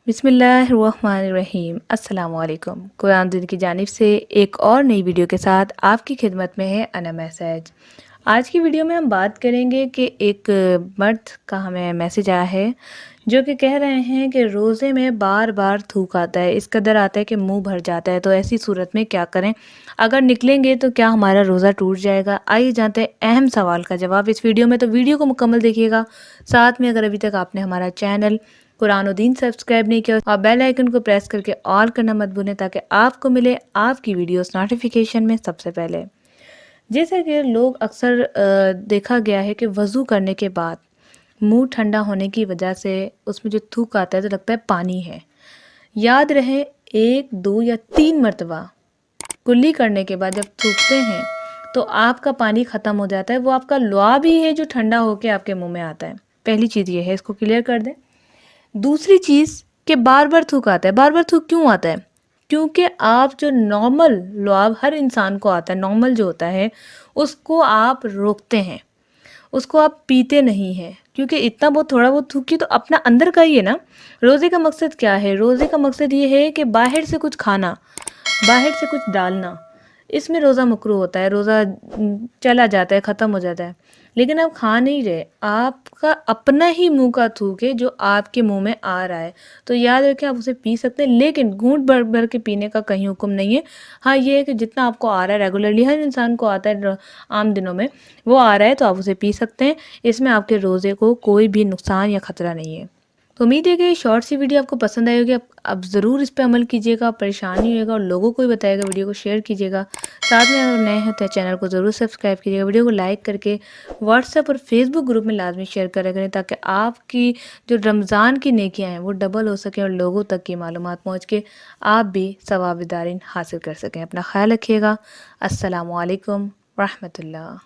बिस्मिल्लाहिर्रहमानिर्रहीम। अस्सलाम वालेकुम। कुरान दीन की जानिब से एक और नई वीडियो के साथ आपकी खिदमत में है अना मैसेज। आज की वीडियो में हम बात करेंगे कि एक मर्द का हमें मैसेज आया है जो कि कह रहे हैं कि रोज़े में बार बार थूक आता है, इस कदर आता है कि मुंह भर जाता है। तो ऐसी सूरत में क्या करें, अगर निकलेंगे तो क्या हमारा रोज़ा टूट जाएगा? आइए जानते हैं अहम सवाल का जवाब इस वीडियो में। तो वीडियो को मुकम्मल देखिएगा। साथ में अगर अभी तक आपने हमारा चैनल कुरान दीन सब्सक्राइब नहीं किया और बेल आइकन को प्रेस करके ऑल करना मत भूलें ताकि आपको मिले आपकी वीडियोस नोटिफिकेशन में सबसे पहले। जैसा कि लोग अक्सर देखा गया है कि वज़ू करने के बाद मुंह ठंडा होने की वजह से उसमें जो थूक आता है तो लगता है पानी है। याद रहे, 1, 2 या 3 मरतबा कुल्ली करने के बाद जब थूकते हैं तो आपका पानी ख़त्म हो जाता है। वो आपका लुआब ही है जो ठंडा होकर आपके मुंह में आता है। पहली चीज़ ये है, इसको क्लियर कर दें। दूसरी चीज़ कि बार बार थूक आता है। बार बार थूक क्यों आता है? क्योंकि आप जो नॉर्मल लुआब हर इंसान को आता है, नॉर्मल जो होता है उसको आप रोकते हैं, उसको आप पीते नहीं हैं। क्योंकि इतना बहुत थोड़ा बहुत थूकिए तो अपना अंदर का ही है ना। रोज़े का मकसद क्या है? रोज़े का मकसद ये है कि बाहर से कुछ खाना, बाहर से कुछ डालना, इसमें रोज़ा मकरूह होता है। रोज़ा चला जाता है, ख़त्म हो जाता है। लेकिन आप खा नहीं रहे, आपका अपना ही मुंह का थूक है जो आपके मुंह में आ रहा है। तो याद रखें, आप उसे पी सकते हैं लेकिन घूंट भर भर के पीने का कहीं हुक्म नहीं है। हाँ, ये है कि जितना आपको आ रहा है, रेगुलरली हर इंसान को आता है आम दिनों में, वो आ रहा है तो आप उसे पी सकते हैं। इसमें आपके रोज़े को कोई भी नुकसान या ख़तरा नहीं है। तो उम्मीद है कि ये शॉर्ट सी वीडियो आपको पसंद आई होगी। आप ज़रूर इस पे अमल कीजिएगा, परेशान नहीं होगा और लोगों को भी बताइएगा, वीडियो को शेयर कीजिएगा। साथ में अगर नए हैं तो चैनल को ज़रूर सब्सक्राइब कीजिएगा। वीडियो को लाइक करके व्हाट्सएप और फेसबुक ग्रुप में लाजमी शेयर करा करें ताकि आपकी जो रमज़ान की नेकियां हैं वो डबल हो सकें और लोगों तक की मालूमात पहुँच के आप भी सवाब दारीन हासिल कर सकें। अपना ख्याल रखिएगा। अस्सलामु अलैकुम रहमतुल्लाह।